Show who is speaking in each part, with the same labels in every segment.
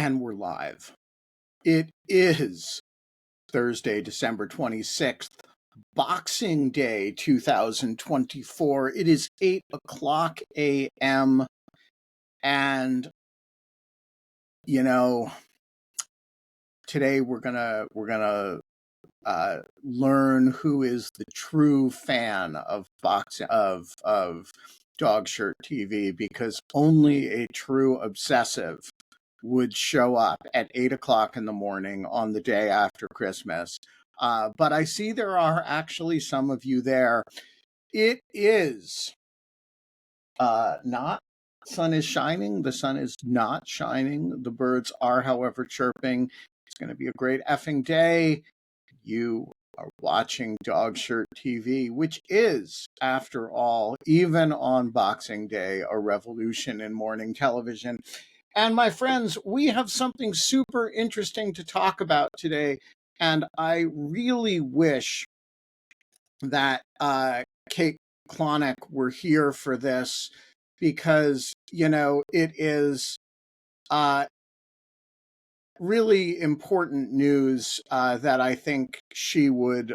Speaker 1: And we're live. It is Thursday, December 26th, Boxing Day 2024. It is 8 o'clock a.m. And, today we're gonna learn who is the true fan of boxing, of Dog Shirt TV, because only a true obsessive would show up at 8 o'clock in the morning on the day after Christmas. But I see there are actually some of you there. It is not, sun is shining. The sun is not shining. The birds are, however, chirping. It's going to be a great effing day. You are watching Dog Shirt TV, which is, after all, even on Boxing Day, a revolution in morning television. And my friends, we have something super interesting to talk about today. And I really wish that Kate Klonick were here for this, because, it is really important news that I think she would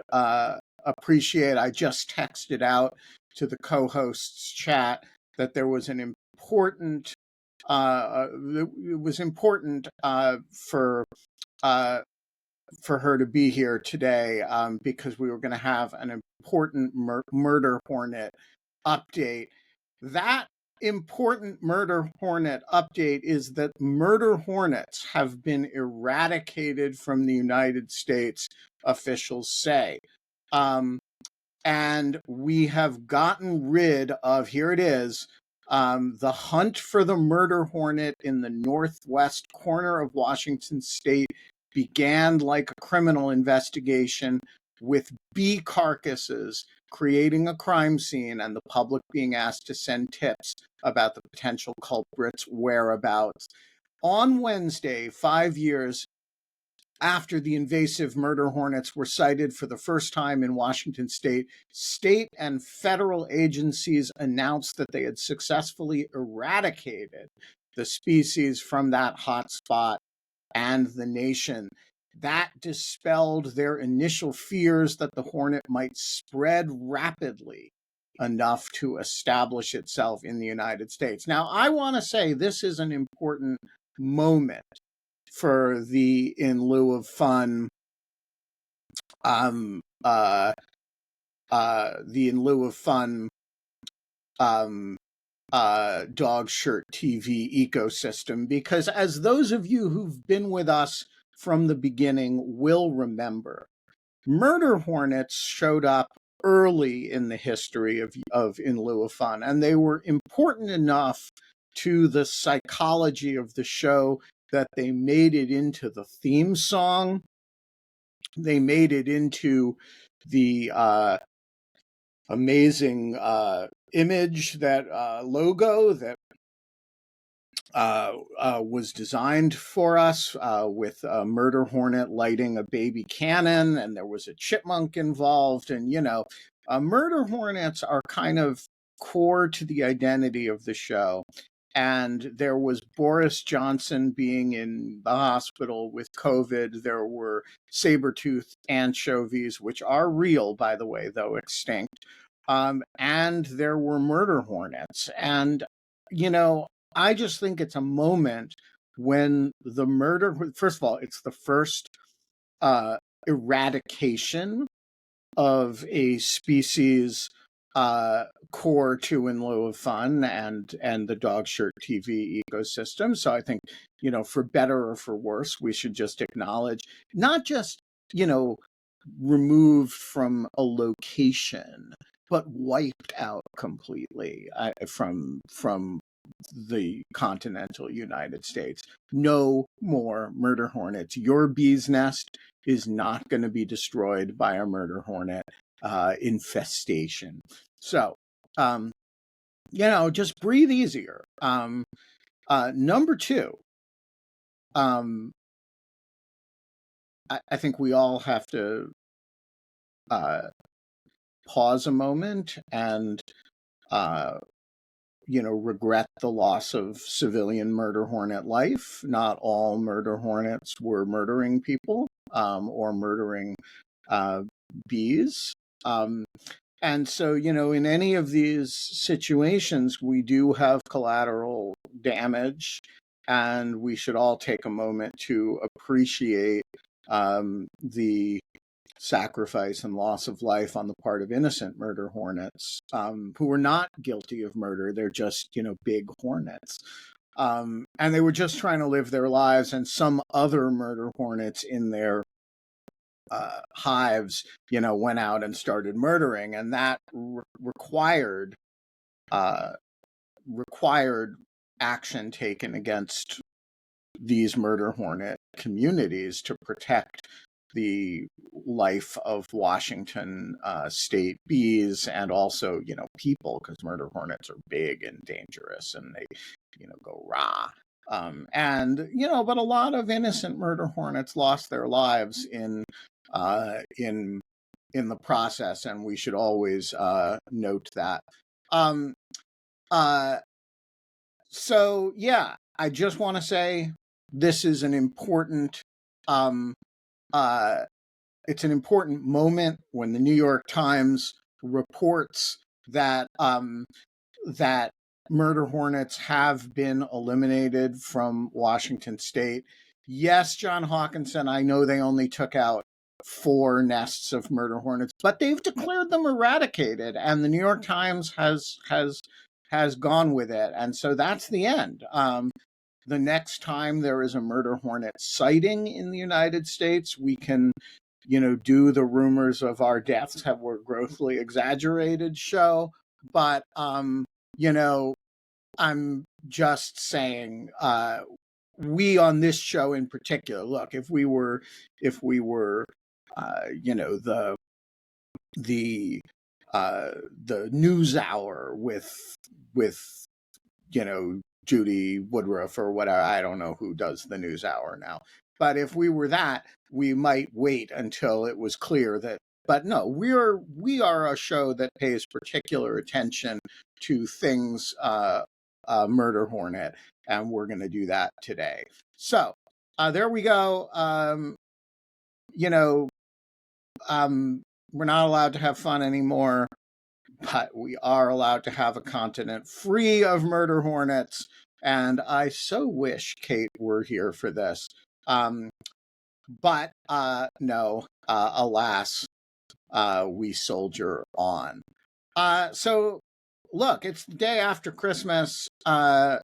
Speaker 1: appreciate. I just texted out to the co-hosts chat that there was an important it was important for her to be here today, because we were going to have an important murder hornet update. That important murder hornet update is that murder hornets have been eradicated from the United States, officials say. And we have gotten rid of, here it is, the hunt for the murder hornet in the northwest corner of Washington state began like a criminal investigation, with bee carcasses creating a crime scene and the public being asked to send tips about the potential culprit's whereabouts. On Wednesday, 5 years after the invasive murder hornets were sighted for the first time in Washington state, state and federal agencies announced that they had successfully eradicated the species from that hotspot and the nation. That dispelled their initial fears that the hornet might spread rapidly enough to establish itself in the United States. Now, I want to say this is an important moment for the In Lieu of Fun, the In Lieu of Fun Dog Shirt TV ecosystem, because as those of you who've been with us from the beginning will remember, murder hornets showed up early in the history of In Lieu of Fun, and they were important enough to the psychology of the show that they made it into the theme song. They made it into the amazing image, that logo that was designed for us, with a murder hornet lighting a baby cannon, and there was a chipmunk involved. And, murder hornets are kind of core to the identity of the show. And there was Boris Johnson being in the hospital with COVID. There were saber-toothed anchovies, which are real, by the way, though extinct. And there were murder hornets. And, I just think it's a moment when first of all, it's the first eradication of a species core to In Lieu of Fun and the Dog Shirt TV ecosystem. So I think, for better or for worse, we should just acknowledge, not just, removed from a location, but wiped out completely from the continental United States. No more murder hornets. Your bee's nest is not going to be destroyed by a murder hornet infestation. So, just breathe easier. Number two, I think we all have to pause a moment and regret the loss of civilian murder hornet life. Not all murder hornets were murdering people or murdering bees. And so, in any of these situations, we do have collateral damage, and we should all take a moment to appreciate the sacrifice and loss of life on the part of innocent murder hornets who were not guilty of murder. They're just, big hornets. And they were just trying to live their lives, and some other murder hornets in their hives, went out and started murdering, and that required action taken against these murder hornet communities to protect the life of Washington state bees and also, people, because murder hornets are big and dangerous and they, go rah. But a lot of innocent murder hornets lost their lives in the process, and we should always note that. So yeah, I just want to say this is an important it's an important moment when the New York Times reports that that murder hornets have been eliminated from Washington state. Yes, John Hawkinson, I know they only took out 4 nests of murder hornets, but they've declared them eradicated, and the New York Times has gone with it, and so that's the end. The next time there is a murder hornet sighting in the United States, we can, do the rumors of our deaths were grossly exaggerated show. But, I'm just saying, we on this show in particular, look, if we were, the news hour with Judy Woodruff or whatever. I don't know who does the news hour now. But if we were that, we might wait until it was clear that. But no, we are a show that pays particular attention to things murder hornet, and we're going to do that today. So there we go. We're not allowed to have fun anymore, but we are allowed to have a continent free of murder hornets. And I so wish Kate were here for this. But no, alas, we soldier on. So look, it's the day after Christmas. Break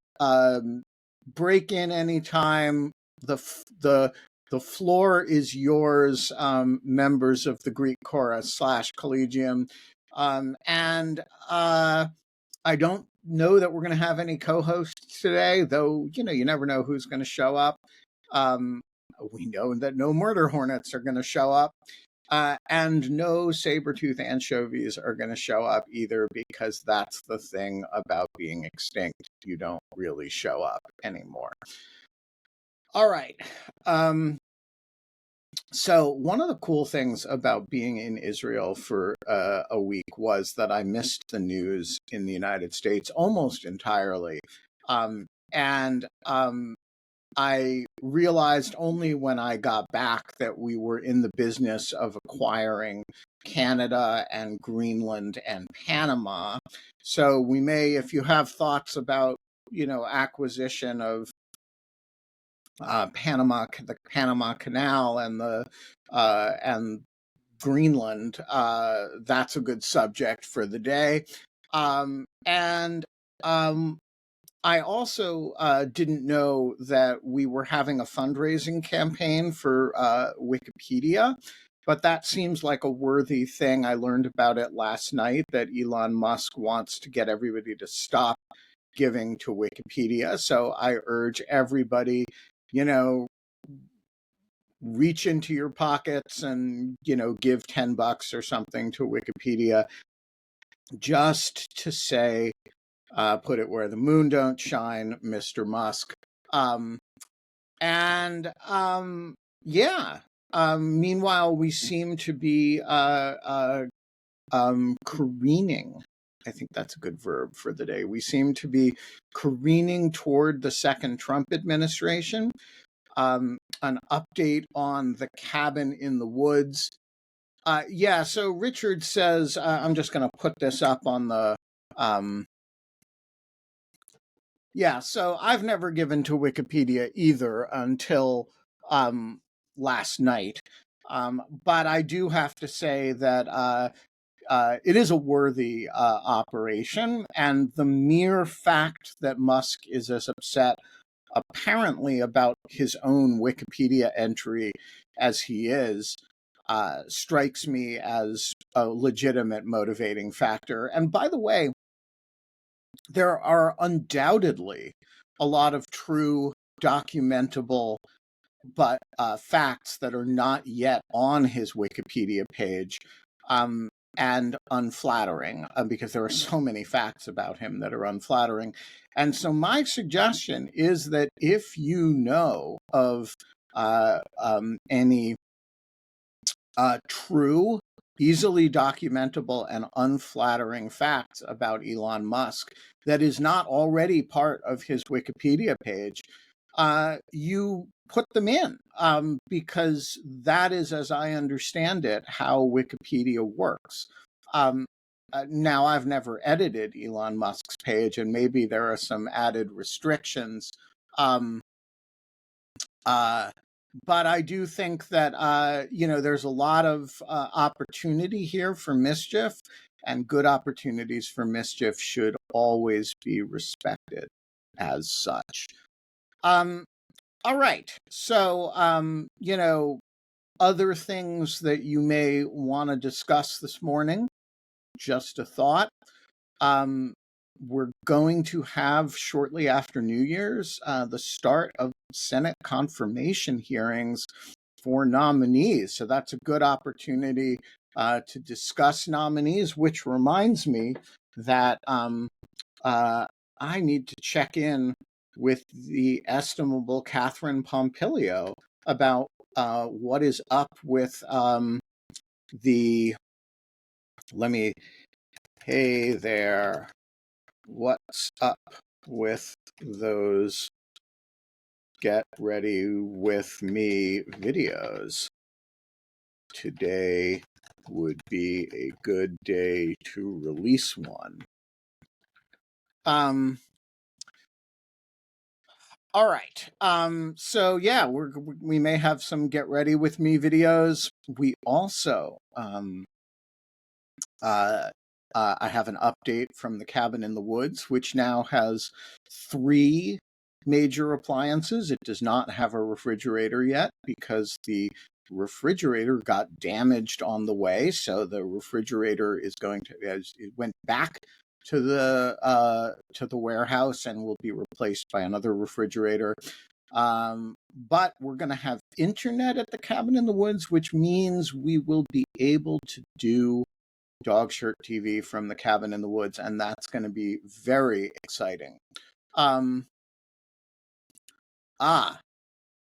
Speaker 1: in anytime. The floor is yours, members of the Greek chorus / collegium. And I don't know that we're going to have any co-hosts today, though, you never know who's going to show up. We know that no murder hornets are going to show up, and no saber-tooth anchovies are going to show up either, because that's the thing about being extinct. You don't really show up anymore. All right. So one of the cool things about being in Israel for a week was that I missed the news in the United States almost entirely. I realized only when I got back that we were in the business of acquiring Canada and Greenland and Panama. So we may, if you have thoughts about, acquisition of the Panama Canal and Greenland, that's a good subject for the day. I also didn't know that we were having a fundraising campaign for Wikipedia, but that seems like a worthy thing. I learned about it last night, that Elon Musk wants to get everybody to stop giving to Wikipedia. So I urge everybody, reach into your pockets and, give $10 or something to Wikipedia, just to say, put it where the moon don't shine, Mr. Musk. Meanwhile, we seem to be careening I think that's a good verb for the day. We seem to be careening toward the second Trump administration. An update on the cabin in the woods. Yeah, so Richard says, I'm just going to put this up on the, yeah, so I've never given to Wikipedia either until last night. But I do have to say that it is a worthy operation, and the mere fact that Musk is as upset apparently about his own Wikipedia entry as he is strikes me as a legitimate motivating factor. And by the way, there are undoubtedly a lot of true documentable but facts that are not yet on his Wikipedia page, and unflattering, because there are so many facts about him that are unflattering. And so my suggestion is that if you know of any true, easily documentable, and unflattering facts about Elon Musk that is not already part of his Wikipedia page, you put them in, because that is, as I understand it, how Wikipedia works. Now, I've never edited Elon Musk's page, and maybe there are some added restrictions. But I do think that, there's a lot of opportunity here for mischief, and good opportunities for mischief should always be respected as such. All right. So, other things that you may want to discuss this morning, just a thought. We're going to have shortly after New Year's the start of Senate confirmation hearings for nominees. So that's a good opportunity to discuss nominees, which reminds me that I need to check in with the estimable Catherine Pompilio about what is up with hey there, what's up with those Get Ready With Me videos? Today would be a good day to release one. All right. So yeah, we may have some Get Ready With Me videos. We also, I have an update from the cabin in the woods, which now has 3 major appliances. It does not have a refrigerator yet because the refrigerator got damaged on the way. So the refrigerator is going to, as it went back to the warehouse and will be replaced by another refrigerator. But we're going to have internet at the cabin in the woods, which means we will be able to do Dog Shirt TV from the cabin in the woods, and that's going to be very exciting.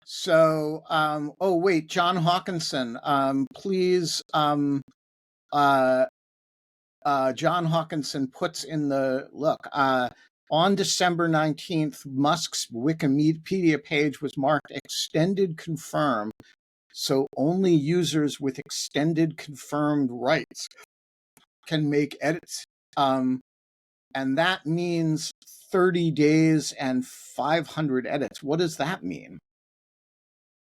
Speaker 1: So, oh wait, John Hawkinson, please, John Hawkinson puts in the, look, on December 19th, Musk's Wikipedia page was marked extended confirmed, so only users with extended confirmed rights can make edits. And that means 30 days and 500 edits. What does that mean?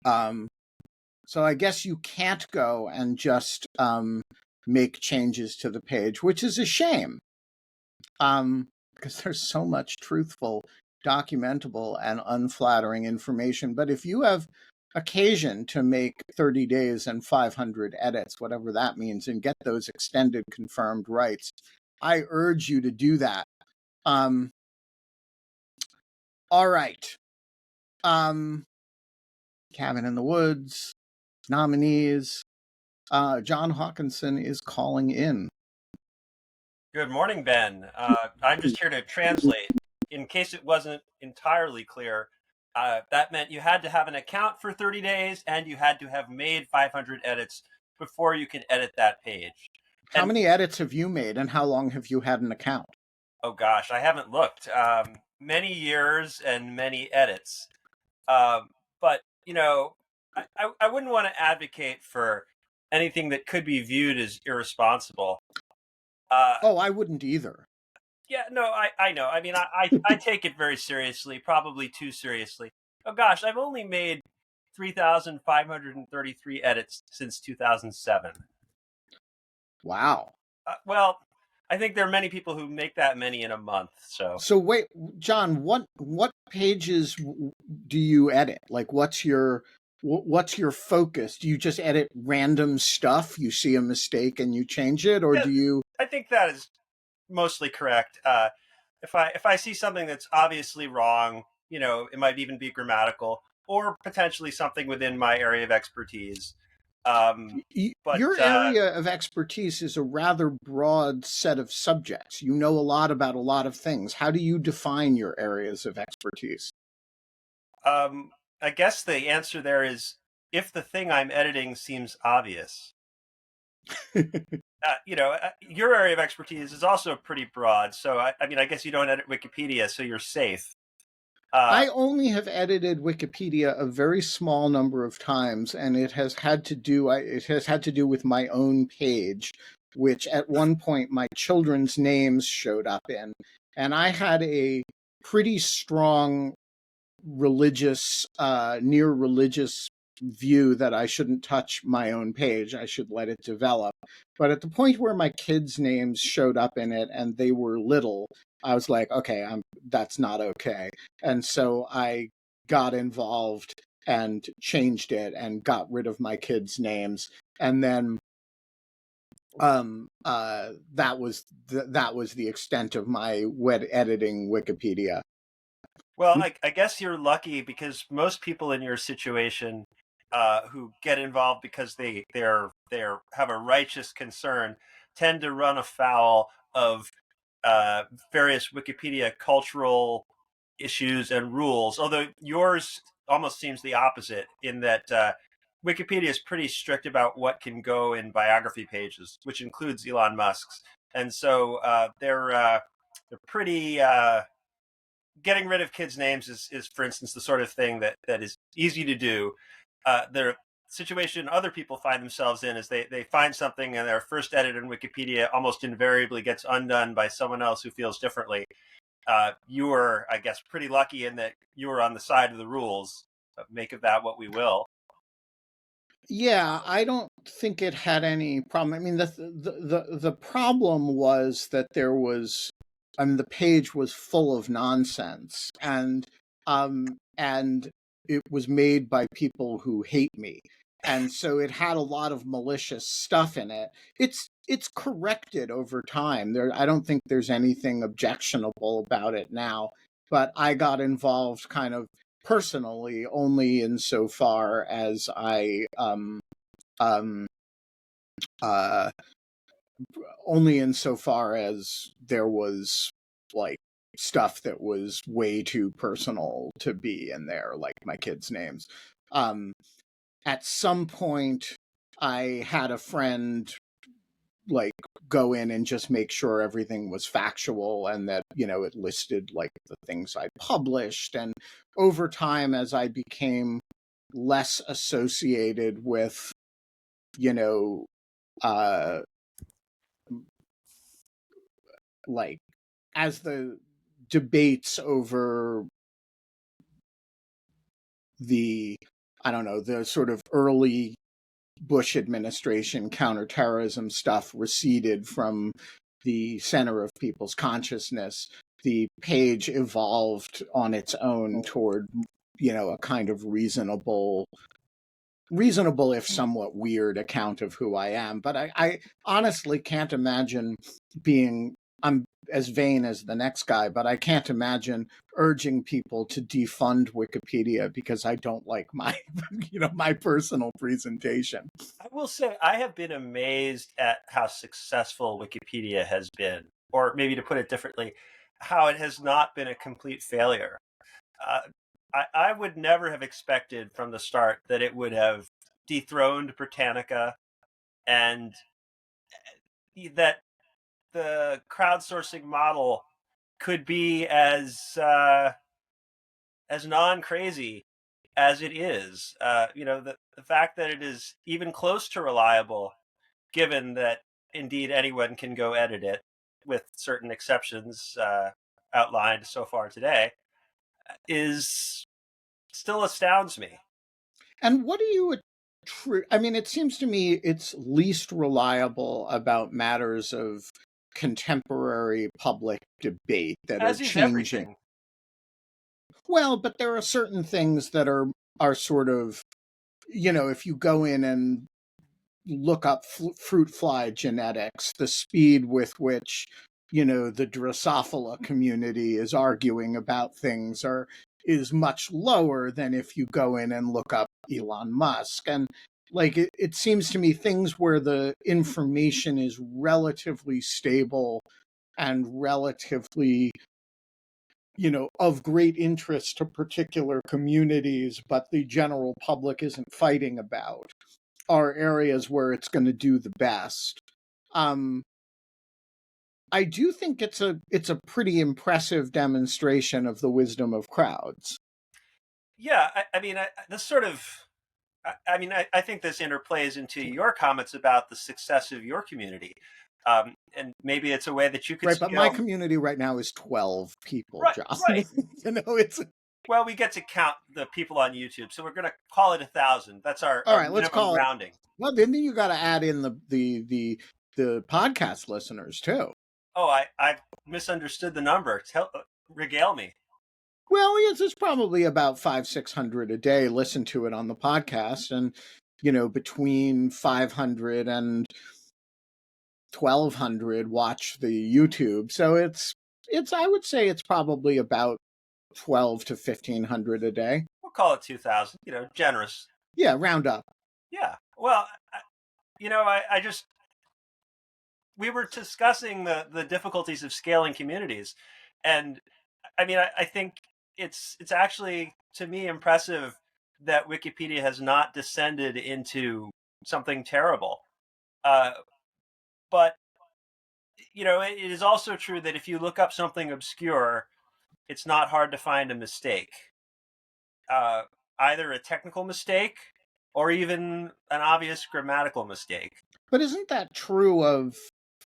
Speaker 1: So I guess you can't go and just make changes to the page, which is a shame, because there's so much truthful, documentable, and unflattering information. But if you have occasion to make 30 days and 500 edits, whatever that means, and get those extended confirmed rights, I urge you to do that. All right. Cabin in the Woods, nominees. John Hawkinson is calling in.
Speaker 2: Good morning, Ben. I'm just here to translate. In case it wasn't entirely clear, that meant you had to have an account for 30 days and you had to have made 500 edits before you could edit that page.
Speaker 1: How
Speaker 2: And
Speaker 1: many edits have you made, and how long have you had an account?
Speaker 2: oh gosh, I haven't looked. Many years and many edits. But I wouldn't want to advocate for anything that could be viewed as irresponsible. Uh,
Speaker 1: Oh, I wouldn't either.
Speaker 2: yeah, no, I know. I mean, I take it very seriously, probably too seriously. Oh gosh, I've only made 3,533 edits since 2007.
Speaker 1: Wow.
Speaker 2: Well, I think there are many people who make that many in a month. So
Speaker 1: So wait, John, what pages do you edit? Like, what's your focus? Do you just edit random stuff? You see a mistake and you change it, or
Speaker 2: yeah,
Speaker 1: do you?
Speaker 2: I think that is mostly correct. If I see something that's obviously wrong, it might even be grammatical or potentially something within my area of expertise. But
Speaker 1: Your area of expertise is a rather broad set of subjects. You know a lot about a lot of things. How do you define your areas of expertise?
Speaker 2: I guess the answer there is if the thing I'm editing seems obvious. Your area of expertise is also pretty broad. So I mean, I guess you don't edit Wikipedia, so you're safe.
Speaker 1: I only have edited Wikipedia a very small number of times, and it has had to do with my own page, which at one point my children's names showed up in, and I had a pretty strong near religious view that I shouldn't touch my own page. I should let it develop. But at the point where my kids' names showed up in it and they were little, I was like, okay, that's not okay. And so I got involved and changed it and got rid of my kids' names. And then that was the extent of my wet editing Wikipedia.
Speaker 2: Well, I guess you're lucky because most people in your situation who get involved because they're have a righteous concern tend to run afoul of uh, various Wikipedia cultural issues and rules. Although yours almost seems the opposite in that Wikipedia is pretty strict about what can go in biography pages, which includes Elon Musk's, and so they're pretty. Getting rid of kids' names is, for instance, the sort of thing that is easy to do. The situation other people find themselves in is they find something and their first edit in Wikipedia almost invariably gets undone by someone else who feels differently. You were, I guess, pretty lucky in that you were on the side of the rules. Make of that what we will.
Speaker 1: Yeah, I don't think it had any problem. I mean, the problem was that the page was full of nonsense, and it was made by people who hate me, and so it had a lot of malicious stuff in it. It's corrected over time. I don't think there's anything objectionable about it now, but I got involved kind of personally only insofar as um, uh, only insofar as there was like stuff that was way too personal to be in there, like my kids' names. Um, at some point, I had a friend like go in and just make sure everything was factual and that it listed like the things I published. And over time, as I became less associated with you know uh like as the debates over the I don't know, the sort of early Bush administration counterterrorism stuff receded from the center of people's consciousness, the page evolved on its own toward a kind of reasonable if somewhat weird account of who I am. But I honestly can't imagine I'm as vain as the next guy, but I can't imagine urging people to defund Wikipedia because I don't like my my personal presentation.
Speaker 2: I will say I have been amazed at how successful Wikipedia has been, or maybe to put it differently, how it has not been a complete failure. Uh, I would never have expected from the start that it would have dethroned Britannica and that the crowdsourcing model could be as non-crazy as it is. The fact that it is even close to reliable, given that indeed anyone can go edit it, with certain exceptions outlined so far today, is still astounds me.
Speaker 1: And what do you I mean, it seems to me it's least reliable about matters of contemporary public debate that are
Speaker 2: As is
Speaker 1: changing.
Speaker 2: everything.
Speaker 1: Well, but there are certain things that are sort of, if you go in and look up fruit fly genetics, the speed with which, the Drosophila community is arguing about things is much lower than if you go in and look up Elon Musk. And like it seems to me things where the information is relatively stable and relatively, of great interest to particular communities, but the general public isn't fighting about, are areas where it's going to do the best. I do think it's a pretty impressive demonstration of the wisdom of crowds.
Speaker 2: Yeah, I mean, this sort of. I think this interplays into your comments about the success of your community, and maybe it's a way that you could
Speaker 1: Right, but my
Speaker 2: scale.
Speaker 1: community right now is 12 people,
Speaker 2: Right,
Speaker 1: John.
Speaker 2: right.
Speaker 1: It's
Speaker 2: Well, we get to count the people on YouTube, so we're going to call it 1,000. That's
Speaker 1: all
Speaker 2: our
Speaker 1: right. Let's
Speaker 2: minimum
Speaker 1: call it.
Speaker 2: rounding.
Speaker 1: Well, then you got to add in the podcast listeners too.
Speaker 2: Oh, I misunderstood the number. Regale me.
Speaker 1: Well, yes, it's probably about 500-600 a day listen to it on the podcast, and between 500 and 1,200 watch the YouTube. So it's I would say it's probably about 12 to 1,500 a day.
Speaker 2: We'll call it 2,000. Generous.
Speaker 1: Yeah, round up.
Speaker 2: Yeah. Well, I just we were discussing the difficulties of scaling communities, and I mean, I think it's actually, to me, impressive that Wikipedia has not descended into something terrible. Uh, but it is also true that if you look up something obscure, it's not hard to find a mistake, uh, either a technical mistake or even an obvious grammatical mistake.
Speaker 1: But isn't that true of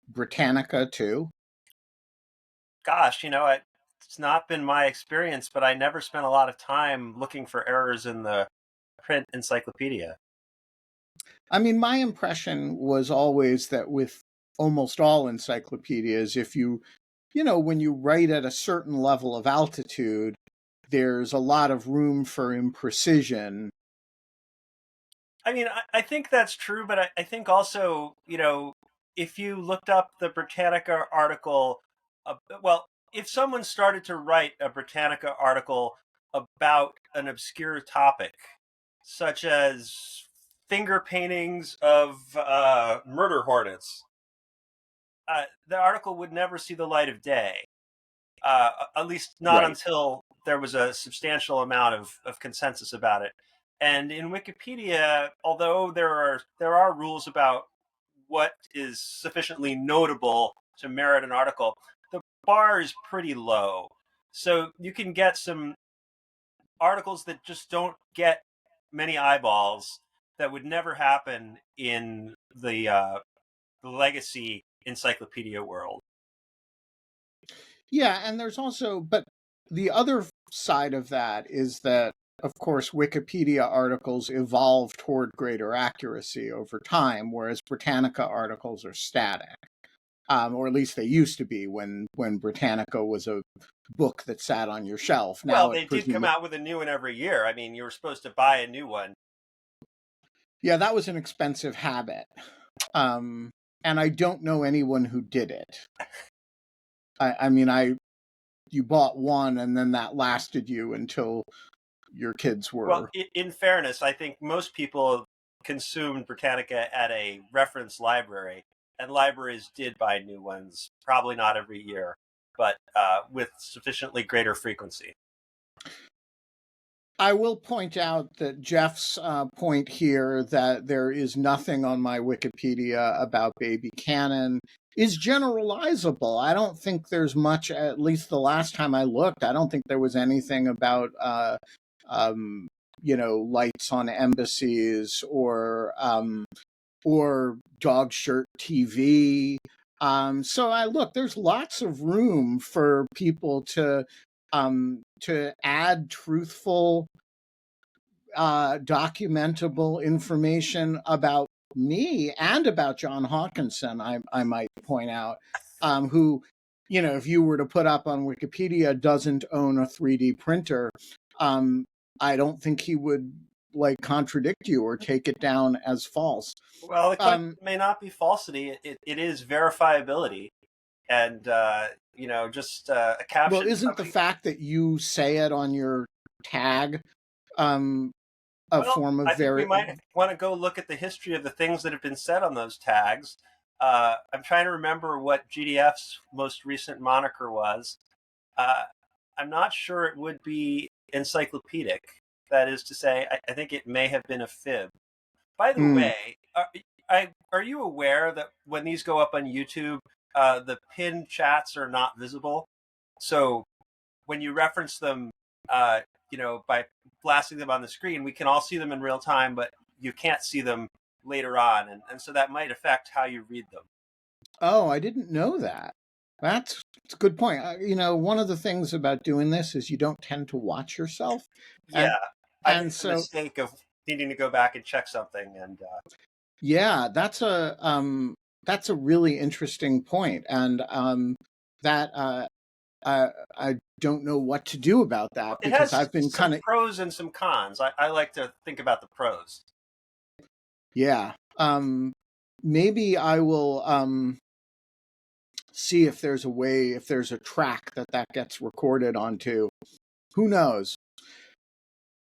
Speaker 1: Britannica too?
Speaker 2: Gosh, it's not been my experience, but I never spent a lot of time looking for errors in the print encyclopedia.
Speaker 1: I mean, my impression was always that with almost all encyclopedias, if when you write at a certain level of altitude, there's a lot of room for imprecision.
Speaker 2: I mean, I think that's true, but I think also, if you looked up the Britannica article, well, if someone started to write a Britannica article about an obscure topic, such as finger paintings of murder hornets, the article would never see the light of day. At least not
Speaker 1: Right.
Speaker 2: until there was a substantial amount of consensus about it. And in Wikipedia, although there are rules about what is sufficiently notable to merit an article, the bar is pretty low. So you can get some articles that just don't get many eyeballs that would never happen in the legacy encyclopedia world.
Speaker 1: Yeah, and there's also, but the other side of that is that, of course, Wikipedia articles evolve toward greater accuracy over time, whereas Britannica articles are static. Or at least they used to be when Britannica was a book that sat on your shelf.
Speaker 2: Well,
Speaker 1: Now it
Speaker 2: they did come
Speaker 1: presumably,
Speaker 2: out with a new one every year. I mean, you were supposed to buy a new one.
Speaker 1: yeah, that was an expensive habit, and I don't know anyone who did it. I mean, you bought one and then that lasted you until your kids
Speaker 2: Well,
Speaker 1: were.
Speaker 2: in fairness, I think most people consumed Britannica at a reference library, and libraries did buy new ones, probably not every year, but with sufficiently greater frequency.
Speaker 1: I will point out that Jeff's point here that there is nothing on my Wikipedia about baby cannon is generalizable. I don't think there's much, at least the last time I looked, I don't think there was anything about, um, lights on embassies or dog shirt TV. So there's lots of room for people to add truthful, documentable information about me and about John Hawkinson. I might point out, who, if you were to put up on Wikipedia, doesn't own a 3D printer. I don't think he would contradict you or take it down as false.
Speaker 2: Well, the question may not be falsity; it is verifiability, and just a caption.
Speaker 1: Well, isn't the fact that you say it on your tag a form of
Speaker 2: I think we might want to go look at the history of the things that have been said on those tags. I'm trying to remember what GDF's most recent moniker was. I'm not sure it would be encyclopedic. That is to say, I think it may have been a fib. By the way, are you aware that when these go up on YouTube, the pinned chats are not visible? So when you reference them, by blasting them on the screen, we can all see them in real time, but you can't see them later on. And so that might affect how you read them.
Speaker 1: Oh, I didn't know that. That's a good point. One of the things about doing this is you don't tend to watch yourself.
Speaker 2: Yeah. I made the mistake of needing to go back and check something. And
Speaker 1: yeah, that's a really interesting point. And that I don't know what to do about that, because I've been kind of
Speaker 2: pros and some cons. I like to think about the pros.
Speaker 1: Yeah. Maybe I will see if there's a track that gets recorded onto. Who knows?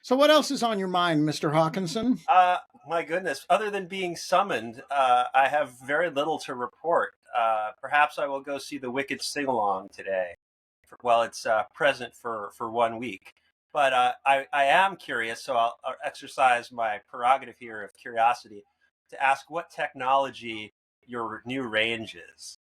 Speaker 1: So what else is on your mind, Mr. Hawkinson?
Speaker 2: My goodness, other than being summoned, I have very little to report. Perhaps I will go see the Wicked sing-along today. Well, it's present for 1 week. But I am curious, so I'll exercise my prerogative here of curiosity to ask what technology your new range is.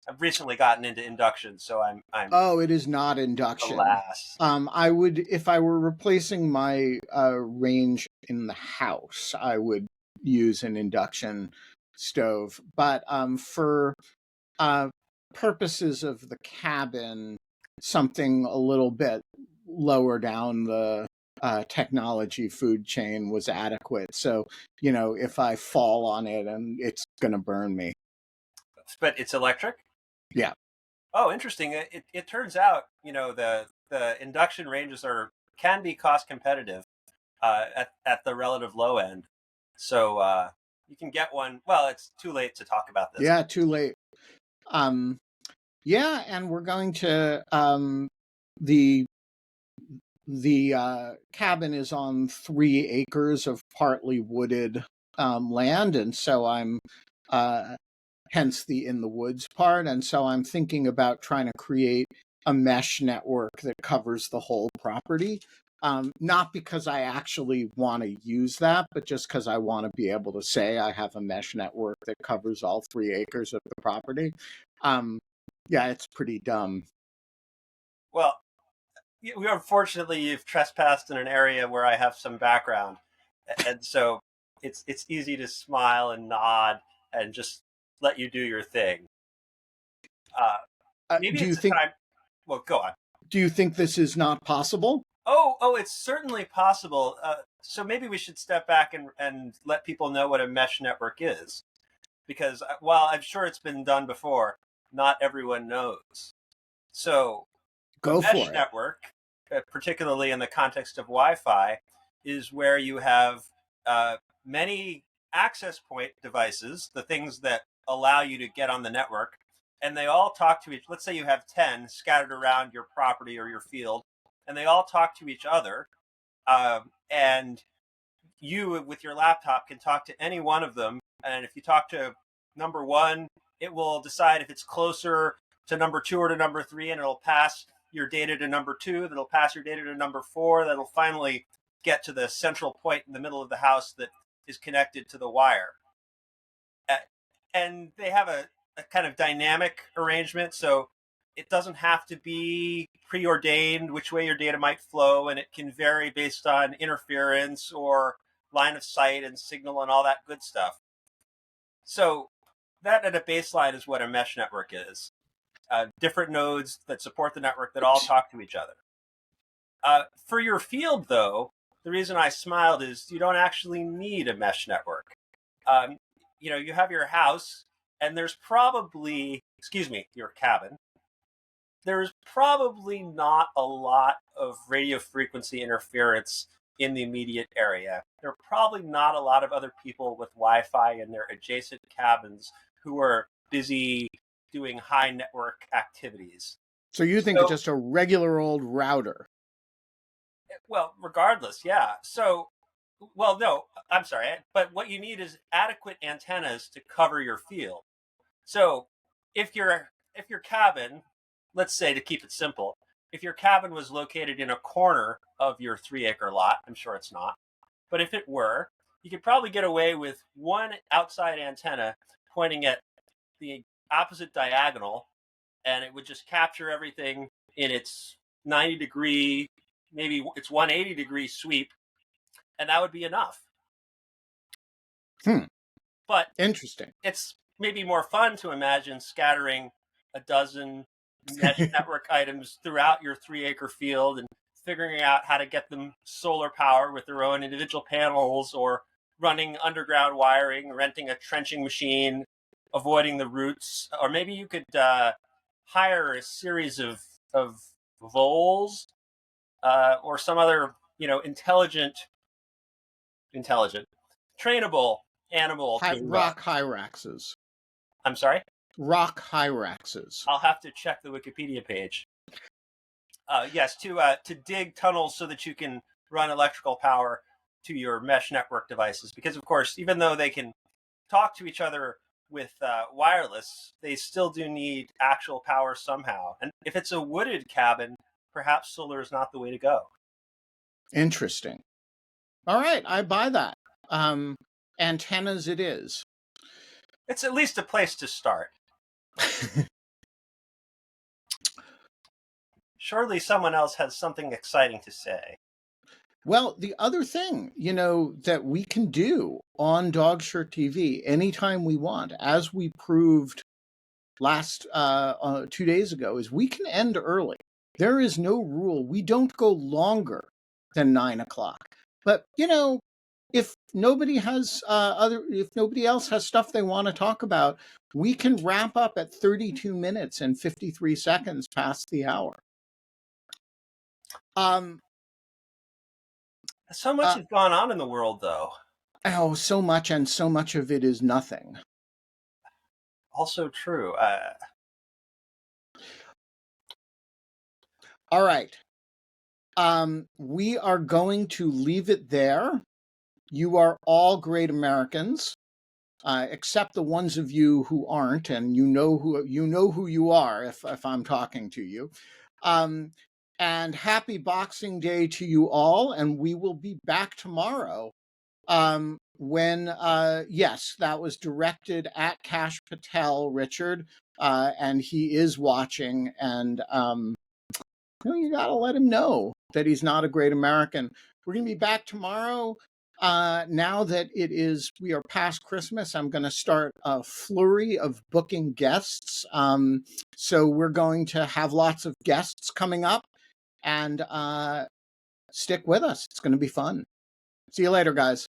Speaker 2: I've recently gotten into induction, so I'm
Speaker 1: Oh, it is not induction.
Speaker 2: Alas.
Speaker 1: I would, if I were replacing my range in the house, I would use an induction stove. But for purposes of the cabin, something a little bit lower down the technology food chain was adequate. So, if I fall on it, and it's going to burn me.
Speaker 2: But it's electric?
Speaker 1: Yeah.
Speaker 2: Oh, interesting. It turns out, the induction ranges can be cost competitive at the relative low end. So you can get one. Well, it's too late to talk about this.
Speaker 1: Yeah, too late. Yeah, and we're going to the cabin is on 3 acres of partly wooded land, and so I'm hence the in the woods part. And so I'm thinking about trying to create a mesh network that covers the whole property. Not because I actually want to use that, but just because I want to be able to say I have a mesh network that covers all 3 acres of the property. Yeah, it's pretty dumb.
Speaker 2: Well, unfortunately, you've trespassed in an area where I have some background. And so it's easy to smile and nod and just let you do your thing. Maybe
Speaker 1: do you think?
Speaker 2: Well, go on.
Speaker 1: Do you think this is not possible?
Speaker 2: Oh, it's certainly possible. So maybe we should step back and let people know what a mesh network is, because while I'm sure it's been done before, not everyone knows. So,
Speaker 1: go for it.
Speaker 2: Mesh network, particularly in the context of Wi-Fi, is where you have many access point devices, the things that allow you to get on the network, and they all talk to each. Let's say you have 10 scattered around your property or your field, and they all talk to each other. And you, with your laptop, can talk to any one of them. And if you talk to number 1, it will decide if it's closer to number 2 or to number 3, and it'll pass your data to number 2, that'll pass your data to number 4, that'll finally get to the central point in the middle of the house that is connected to the wire. And they have a kind of dynamic arrangement, so it doesn't have to be preordained which way your data might flow, and it can vary based on interference or line of sight and signal and all that good stuff. So that at a baseline is what a mesh network is. Different nodes that support the network that all talk to each other. For your field, though, the reason I smiled is you don't actually need a mesh network. You have your house, and there's probably, your cabin. There's probably not a lot of radio frequency interference in the immediate area. There are probably not a lot of other people with Wi-Fi in their adjacent cabins who are busy doing high network activities.
Speaker 1: So you think it's just a regular old router?
Speaker 2: Well, regardless, yeah. No, I'm sorry. But what you need is adequate antennas to cover your field. So if your cabin, let's say to keep it simple, if your cabin was located in a corner of your 3-acre lot, I'm sure it's not, but if it were, you could probably get away with one outside antenna pointing at the opposite diagonal, and it would just capture everything in its 90-degree, maybe its 180-degree sweep, and that would be enough. But
Speaker 1: interesting.
Speaker 2: It's maybe more fun to imagine scattering a dozen mesh network items throughout your 3-acre field and figuring out how to get them solar power with their own individual panels, or running underground wiring, renting a trenching machine, avoiding the roots. Or maybe you could hire a series of voles or some other intelligent trainable animal.
Speaker 1: Rock hyraxes.
Speaker 2: I'm sorry?
Speaker 1: Rock hyraxes.
Speaker 2: I'll have to check the Wikipedia page. Yes, to dig tunnels so that you can run electrical power to your mesh network devices. Because, of course, even though they can talk to each other with wireless, they still do need actual power somehow. And if it's a wooded cabin, perhaps solar is not the way to go.
Speaker 1: Interesting. All right, I buy that. Antennas it is.
Speaker 2: It's at least a place to start. Surely someone else has something exciting to say.
Speaker 1: Well, the other thing, that we can do on Dogshirt TV anytime we want, as we proved last 2 days ago, is we can end early. There is no rule. We don't go longer than 9 o'clock. But, if nobody else has stuff they want to talk about, we can wrap up at 32 minutes and 53 seconds past the hour.
Speaker 2: So much has gone on in the world, though.
Speaker 1: Oh, so much, and so much of it is nothing.
Speaker 2: Also true.
Speaker 1: All right. We are going to leave it there. You are all great Americans, except the ones of you who aren't, and you know who you are if I'm talking to you. And happy Boxing Day to you all, and we will be back tomorrow when, yes, that was directed at Kash Patel, Richard, and he is watching, and you got to let him know that he's not a great American. We're going to be back tomorrow. Now that we are past Christmas, I'm going to start a flurry of booking guests. So we're going to have lots of guests coming up, and stick with us. It's going to be fun. See you later, guys.